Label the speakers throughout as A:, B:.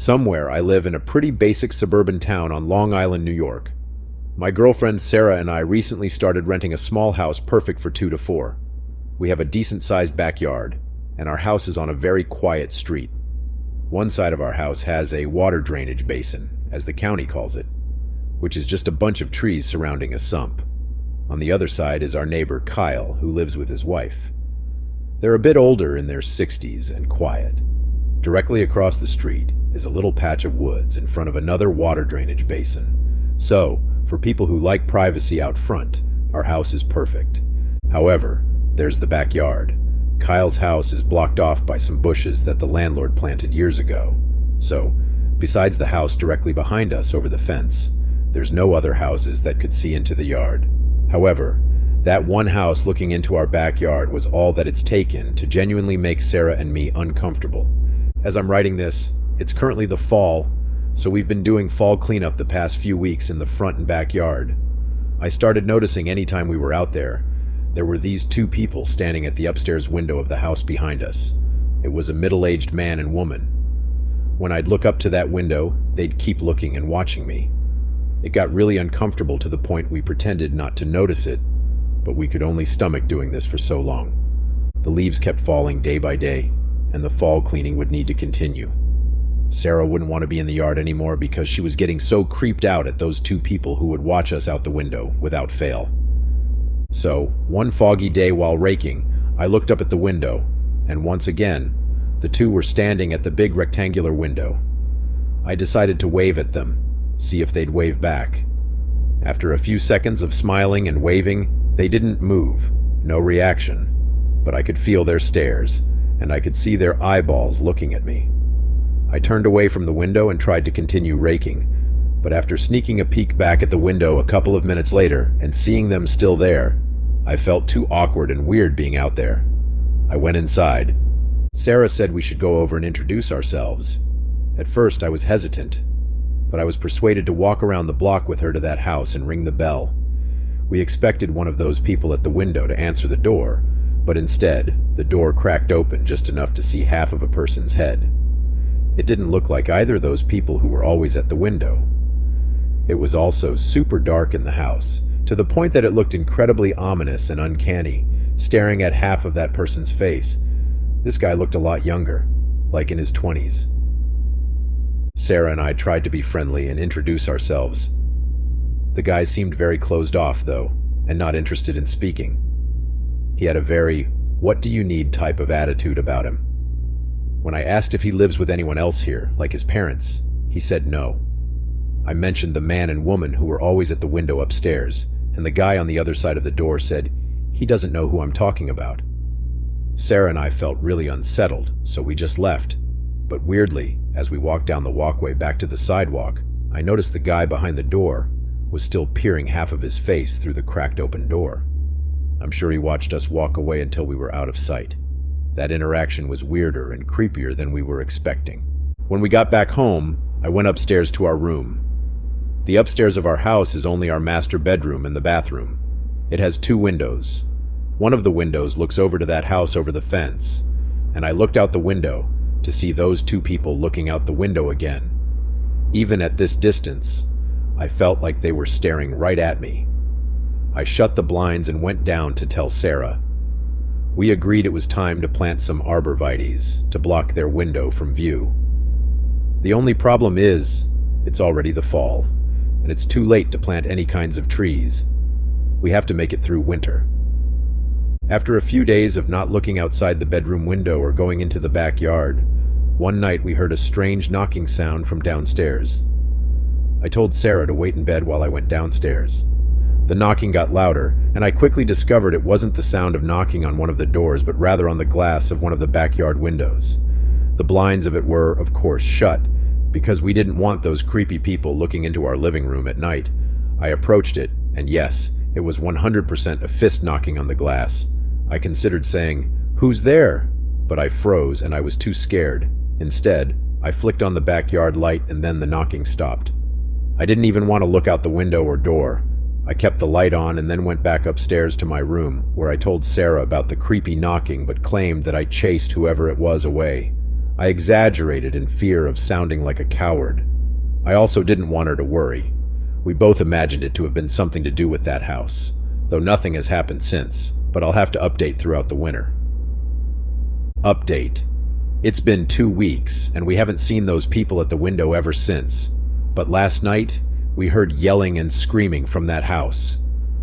A: Somewhere I live in a pretty basic suburban town on Long Island, New York. My girlfriend Sarah and I recently started renting a small house perfect for 2 to 4. We have a decent-sized backyard, and our house is on a very quiet street. One side of our house has a water drainage basin, as the county calls it, which is just a bunch of trees surrounding a sump. On the other side is our neighbor Kyle, who lives with his wife. They're a bit older, in their 60s, and quiet. Directly across the street is a little patch of woods in front of another water drainage basin. So, for people who like privacy out front, our house is perfect. However, there's the backyard. Kyle's house is blocked off by some bushes that the landlord planted years ago. So, besides the house directly behind us over the fence, there's no other houses that could see into the yard. However, that one house looking into our backyard was all that it's taken to genuinely make Sarah and me uncomfortable. As I'm writing this, it's currently the fall, so we've been doing fall cleanup the past few weeks in the front and backyard. I started noticing anytime we were out there were these two people standing at the upstairs window of the house behind us. It was a middle-aged man and woman. When I'd look up to that window, they'd keep looking and watching me. It got really uncomfortable to the point we pretended not to notice it, but we could only stomach doing this for so long. The leaves kept falling day by day, and the fall cleaning would need to continue. Sarah wouldn't want to be in the yard anymore because she was getting so creeped out at those two people who would watch us out the window without fail. So, one foggy day while raking, I looked up at the window, and once again, the two were standing at the big rectangular window. I decided to wave at them, see if they'd wave back. After a few seconds of smiling and waving, they didn't move, no reaction, but I could feel their stares, and I could see their eyeballs looking at me. I turned away from the window and tried to continue raking, but after sneaking a peek back at the window a couple of minutes later and seeing them still there, I felt too awkward and weird being out there. I went inside. Sarah said we should go over and introduce ourselves. At first I was hesitant, but I was persuaded to walk around the block with her to that house and ring the bell. We expected one of those people at the window to answer the door, but instead, the door cracked open just enough to see half of a person's head. It didn't look like either of those people who were always at the window. It was also super dark in the house, to the point that it looked incredibly ominous and uncanny, staring at half of that person's face. This guy looked a lot younger, like in his 20s. Sarah and I tried to be friendly and introduce ourselves. The guy seemed very closed off, though, and not interested in speaking. He had a very, "what do you need" type of attitude about him. When I asked if he lives with anyone else here, like his parents, he said no. I mentioned the man and woman who were always at the window upstairs, and the guy on the other side of the door said he doesn't know who I'm talking about. Sarah and I felt really unsettled, so we just left. But weirdly, as we walked down the walkway back to the sidewalk, I noticed the guy behind the door was still peering half of his face through the cracked open door. I'm sure he watched us walk away until we were out of sight. That interaction was weirder and creepier than we were expecting. When we got back home, I went upstairs to our room. The upstairs of our house is only our master bedroom and the bathroom. It has 2 windows. One of the windows looks over to that house over the fence, and I looked out the window to see those 2 people looking out the window again. Even at this distance, I felt like they were staring right at me. I shut the blinds and went down to tell Sarah. We agreed it was time to plant some arborvitaes to block their window from view. The only problem is, it's already the fall, and it's too late to plant any kinds of trees. We have to make it through winter. After a few days of not looking outside the bedroom window or going into the backyard, one night we heard a strange knocking sound from downstairs. I told Sarah to wait in bed while I went downstairs. The knocking got louder, and I quickly discovered it wasn't the sound of knocking on one of the doors, but rather on the glass of one of the backyard windows. The blinds of it were, of course, shut, because we didn't want those creepy people looking into our living room at night. I approached it, and yes, it was 100% a fist knocking on the glass. I considered saying, "Who's there?" But I froze, and I was too scared. Instead, I flicked on the backyard light, and then the knocking stopped. I didn't even want to look out the window or door. I kept the light on and then went back upstairs to my room, where I told Sarah about the creepy knocking but claimed that I chased whoever it was away. I exaggerated in fear of sounding like a coward. I also didn't want her to worry. We both imagined it to have been something to do with that house, though nothing has happened since, but I'll have to update throughout the winter. Update. It's been 2 weeks, and we haven't seen those people at the window ever since. But last night, we heard yelling and screaming from that house.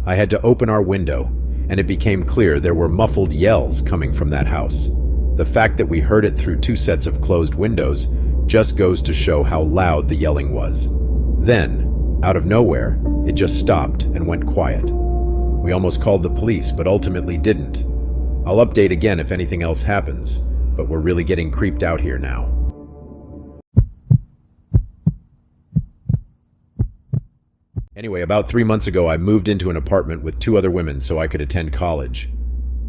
A: I had to open our window, and it became clear there were muffled yells coming from that house. The fact that we heard it through 2 sets of closed windows just goes to show how loud the yelling was. Then, out of nowhere, it just stopped and went quiet. We almost called the police, but ultimately didn't. I'll update again if anything else happens, but we're really getting creeped out here now. Anyway, about 3 months ago, I moved into an apartment with 2 other women so I could attend college.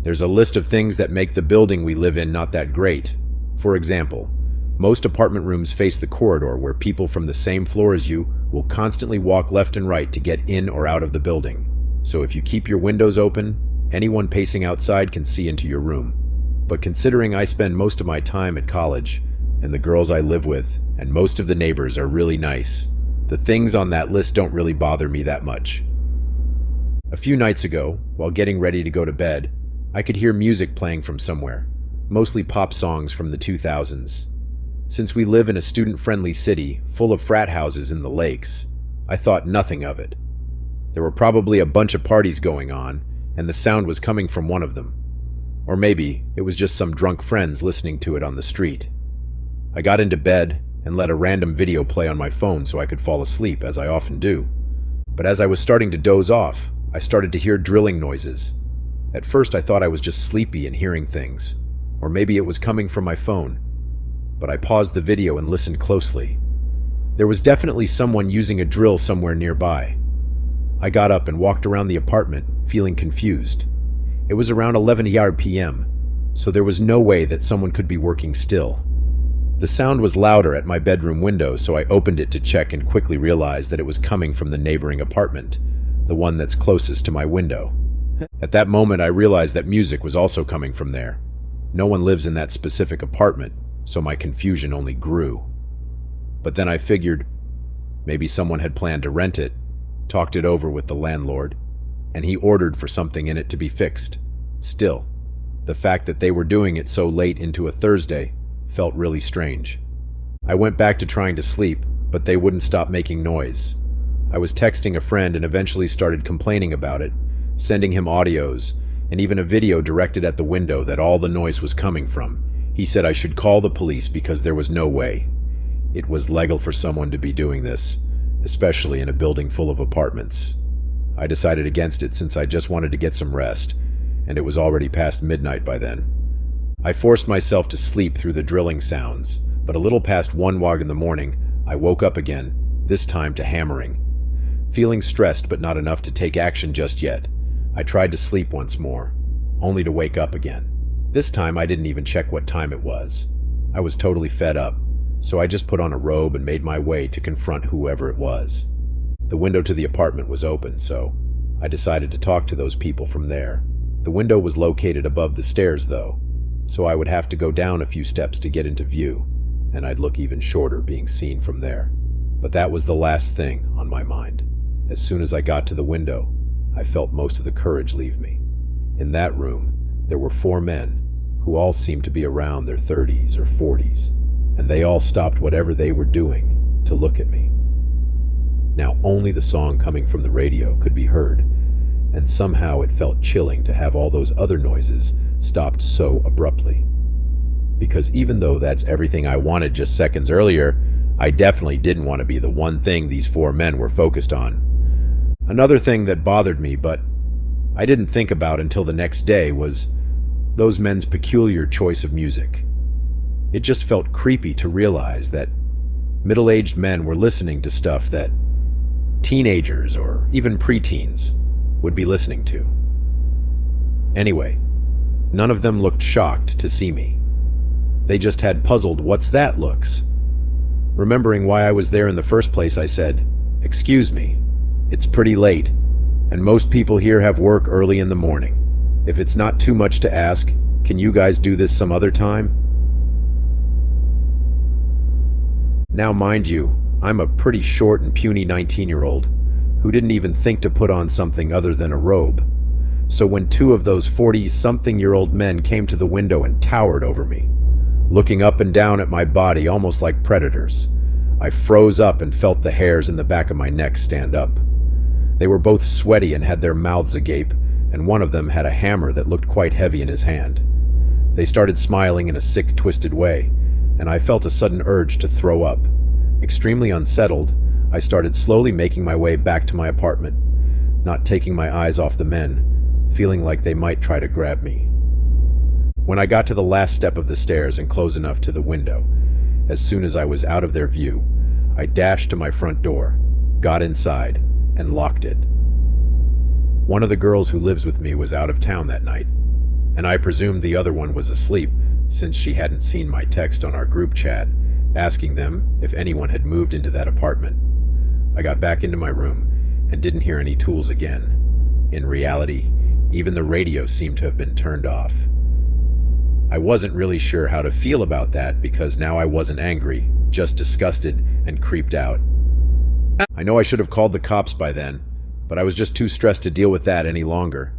A: There's a list of things that make the building we live in not that great. For example, most apartment rooms face the corridor where people from the same floor as you will constantly walk left and right to get in or out of the building. So if you keep your windows open, anyone pacing outside can see into your room. But considering I spend most of my time at college, and the girls I live with, and most of the neighbors are really nice, the things on that list don't really bother me that much. A few nights ago, while getting ready to go to bed, I could hear music playing from somewhere, mostly pop songs from the 2000s. Since we live in a student-friendly city full of frat houses in the lakes, I thought nothing of it. There were probably a bunch of parties going on, and the sound was coming from one of them. Or maybe it was just some drunk friends listening to it on the street. I got into bed and let a random video play on my phone so I could fall asleep, as I often do. But as I was starting to doze off, I started to hear drilling noises. At first I thought I was just sleepy and hearing things, or maybe it was coming from my phone. But I paused the video and listened closely. There was definitely someone using a drill somewhere nearby. I got up and walked around the apartment, feeling confused. It was around 11 p.m., so there was no way that someone could be working still. The sound was louder at my bedroom window, so I opened it to check and quickly realized that it was coming from the neighboring apartment, the one that's closest to my window. At that moment, I realized that music was also coming from there. No one lives in that specific apartment, so my confusion only grew. But then I figured maybe someone had planned to rent it, talked it over with the landlord, and he ordered for something in it to be fixed. Still, the fact that they were doing it so late into a Thursday felt really strange. I went back to trying to sleep, but they wouldn't stop making noise. I was texting a friend and eventually started complaining about it, sending him audios, and even a video directed at the window that all the noise was coming from. He said I should call the police because there was no way. It was legal for someone to be doing this, especially in a building full of apartments. I decided against it since I just wanted to get some rest, and it was already past midnight by then. I forced myself to sleep through the drilling sounds, but a little past 1 in the morning, I woke up again, this time to hammering. Feeling stressed but not enough to take action just yet, I tried to sleep once more, only to wake up again. This time I didn't even check what time it was. I was totally fed up, so I just put on a robe and made my way to confront whoever it was. The window to the apartment was open, so I decided to talk to those people from there. The window was located above the stairs, though, so I would have to go down a few steps to get into view, and I'd look even shorter being seen from there. But that was the last thing on my mind. As soon as I got to the window, I felt most of the courage leave me. In that room, there were 4 men, who all seemed to be around their 30s or 40s, and they all stopped whatever they were doing to look at me. Now only the song coming from the radio could be heard, and somehow it felt chilling to have all those other noises stopped so abruptly. Because even though that's everything I wanted just seconds earlier, I definitely didn't want to be the one thing these 4 men were focused on. Another thing that bothered me, but I didn't think about until the next day, was those men's peculiar choice of music. It just felt creepy to realize that middle-aged men were listening to stuff that teenagers or even preteens would be listening to. Anyway, none of them looked shocked to see me. They just had puzzled "what's that" looks. Remembering why I was there in the first place, I said, "Excuse me, it's pretty late, and most people here have work early in the morning. If it's not too much to ask, can you guys do this some other time?" Now, mind you, I'm a pretty short and puny 19-year-old who didn't even think to put on something other than a robe. So when two of those 40-something-year-old men came to the window and towered over me, looking up and down at my body almost like predators, I froze up and felt the hairs in the back of my neck stand up. They were both sweaty and had their mouths agape, and one of them had a hammer that looked quite heavy in his hand. They started smiling in a sick, twisted way, and I felt a sudden urge to throw up. Extremely unsettled, I started slowly making my way back to my apartment, not taking my eyes off the men, feeling like they might try to grab me. When I got to the last step of the stairs and close enough to the window, as soon as I was out of their view, I dashed to my front door, got inside, and locked it. One of the girls who lives with me was out of town that night, and I presumed the other one was asleep since she hadn't seen my text on our group chat asking them if anyone had moved into that apartment. I got back into my room and didn't hear any tools again. In reality, even the radio seemed to have been turned off. I wasn't really sure how to feel about that because now I wasn't angry, just disgusted and creeped out. I know I should have called the cops by then, but I was just too stressed to deal with that any longer.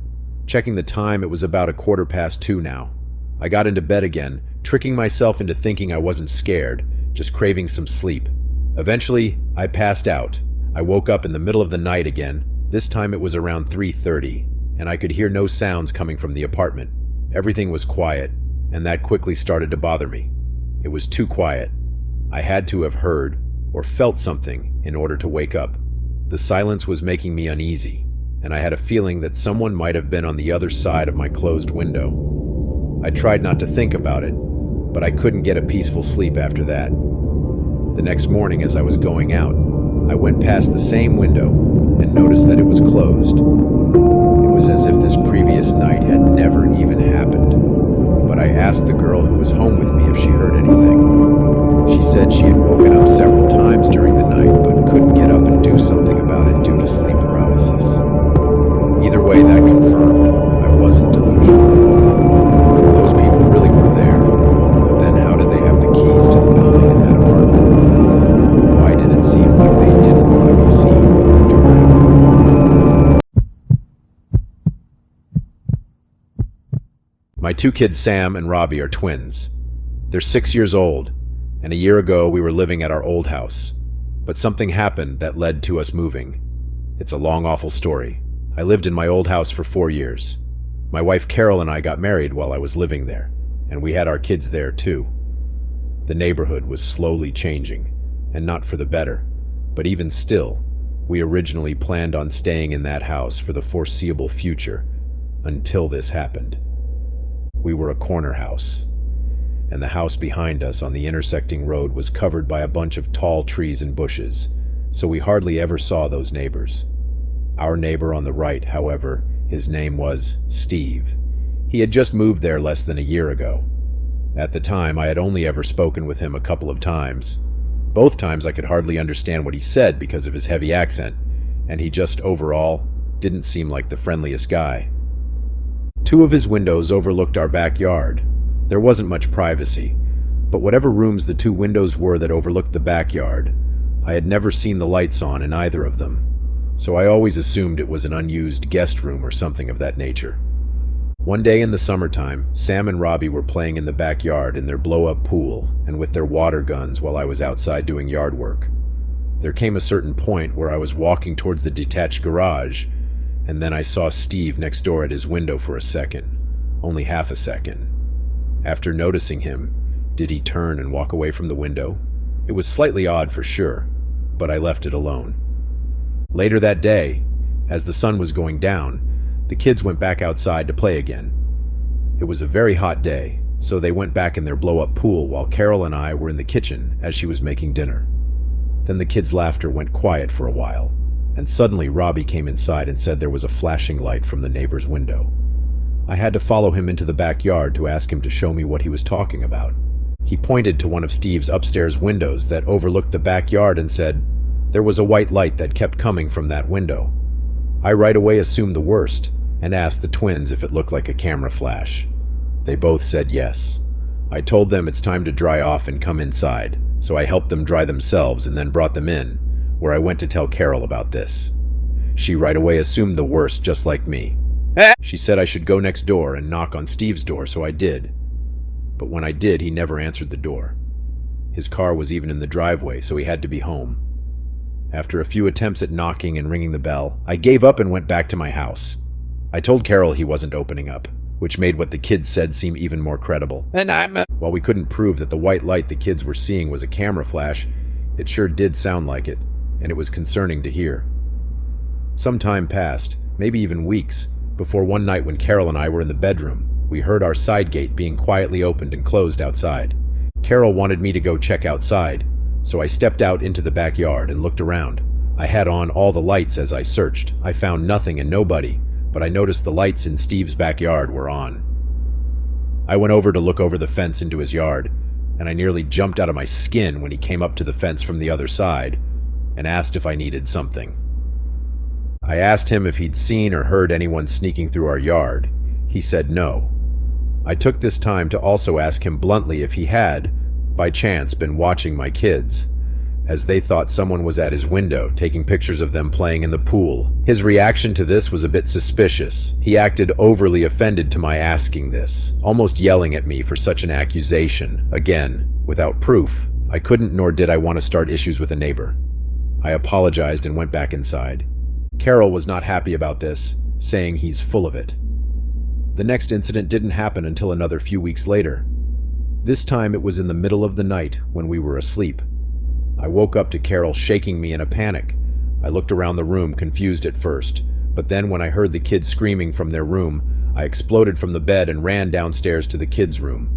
A: Checking the time, it was about 2:15 now. I got into bed again, tricking myself into thinking I wasn't scared, just craving some sleep. Eventually, I passed out. I woke up in the middle of the night again. This time it was around 3:30, and I could hear no sounds coming from the apartment. Everything was quiet, and that quickly started to bother me. It was too quiet. I had to have heard or felt something in order to wake up. The silence was making me uneasy, and I had a feeling that someone might have been on the other side of my closed window. I tried not to think about it, but I couldn't get a peaceful sleep after that. The next morning, as I was going out, I went past the same window and noticed that it was closed. It was as if this previous night had never even happened. But I asked the girl who was home with me if she heard anything. She said she had woken up several times during the night but couldn't get up and do something about it due to sleep paralysis. Either way, that confirmed I wasn't delusional. Those people really were there, but then how did they have the keys to the building in that apartment? Why did it seem like they didn't want to be seen or do that? My two kids, Sam and Robbie, are twins. They're 6 years old, and a year ago we were living at our old house. But something happened that led to us moving. It's a long, awful story. I lived in my old house for 4 years. My wife Carol and I got married while I was living there, and we had our kids there too. The neighborhood was slowly changing, and not for the better. But even still, we originally planned on staying in that house for the foreseeable future, until this happened. We were a corner house, and the house behind us on the intersecting road was covered by a bunch of tall trees and bushes, so we hardly ever saw those neighbors. Our neighbor on the right, however, his name was Steve. He had just moved there less than a year ago. At the time, I had only ever spoken with him a couple of times. Both times I could hardly understand what he said because of his heavy accent, and he just overall didn't seem like the friendliest guy. Two of his windows overlooked our backyard. There wasn't much privacy, but whatever rooms the two windows were that overlooked the backyard, I had never seen the lights on in either of them, so I always assumed it was an unused guest room or something of that nature. One day in the summertime, Sam and Robbie were playing in the backyard in their blow-up pool and with their water guns while I was outside doing yard work. There came a certain point where I was walking towards the detached garage, and then I saw Steve next door at his window for a second. Only half a second. After noticing him, did he turn and walk away from the window? It was slightly odd for sure, but I left it alone. Later that day, as the sun was going down, the kids went back outside to play again. It was a very hot day, so they went back in their blow-up pool while Carol and I were in the kitchen as she was making dinner. Then the kids' laughter went quiet for a while, and suddenly Robbie came inside and said there was a flashing light from the neighbor's window. I had to follow him into the backyard to ask him to show me what he was talking about. He pointed to one of Steve's upstairs windows that overlooked the backyard and said there was a white light that kept coming from that window. I right away assumed the worst and asked the twins if it looked like a camera flash. They both said yes. I told them it's time to dry off and come inside, so I helped them dry themselves and then brought them in, where I went to tell Carol about this. She right away assumed the worst, just like me. She said I should go next door and knock on Steve's door, so I did. But when I did, he never answered the door. His car was even in the driveway, so he had to be home. After a few attempts at knocking and ringing the bell, I gave up and went back to my house. I told Carol he wasn't opening up, which made what the kids said seem even more credible. While we couldn't prove that the white light the kids were seeing was a camera flash, it sure did sound like it, and it was concerning to hear. Some time passed, maybe even weeks, before one night when Carol and I were in the bedroom, we heard our side gate being quietly opened and closed outside. Carol wanted me to go check outside, so I stepped out into the backyard and looked around. I had on all the lights as I searched. I found nothing and nobody, but I noticed the lights in Steve's backyard were on. I went over to look over the fence into his yard, and I nearly jumped out of my skin when he came up to the fence from the other side and asked if I needed something. I asked him if he'd seen or heard anyone sneaking through our yard. He said no. I took this time to also ask him bluntly if he had, by chance, been watching my kids, as they thought someone was at his window taking pictures of them playing in the pool. His reaction to this was a bit suspicious. He acted overly offended to my asking this, almost yelling at me for such an accusation. Again, without proof, I couldn't nor did I want to start issues with a neighbor. I apologized and went back inside. Carol was not happy about this, saying he's full of it. The next incident didn't happen until another few weeks later. This time it was in the middle of the night when we were asleep. I woke up to Carol shaking me in a panic. I looked around the room, confused at first, but then when I heard the kids screaming from their room, I exploded from the bed and ran downstairs to the kids' room.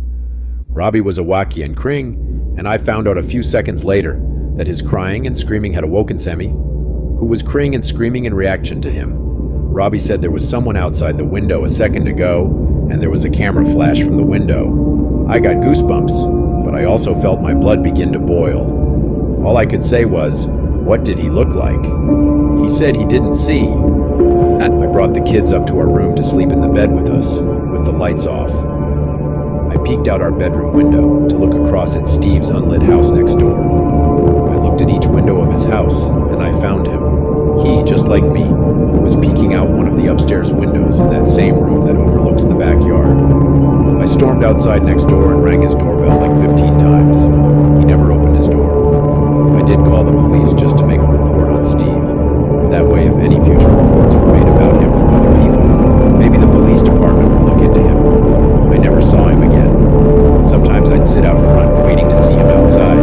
A: Robbie was awake and crying, and I found out a few seconds later that his crying and screaming had awoken Sammy, who was crying and screaming in reaction to him. Robbie said there was someone outside the window a second ago, and there was a camera flash from the window. I got goosebumps, but I also felt my blood begin to boil. All I could say was, what did he look like? He said he didn't see. I brought the kids up to our room to sleep in the bed with us, with the lights off. I peeked out our bedroom window to look across at Steve's unlit house next door. I looked at each window of his house, and I found him. He, just like me, was peeking out one of the upstairs windows in that same room that overlooks the backyard. I stormed outside next door and rang his doorbell like 15 times. He never opened his door. I did call the police just to make a report on Steve. That way, if any future reports were made about him from other people, maybe the police department would look into him. I never saw him again. Sometimes I'd sit out front waiting to see him outside.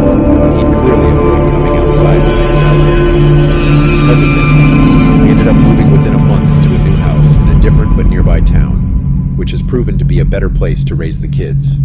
A: He'd clearly avoid coming outside when I'd be out there. Because of this, we ended up moving within a month to a new house in a different but nearby town, which has proven to be a better place to raise the kids.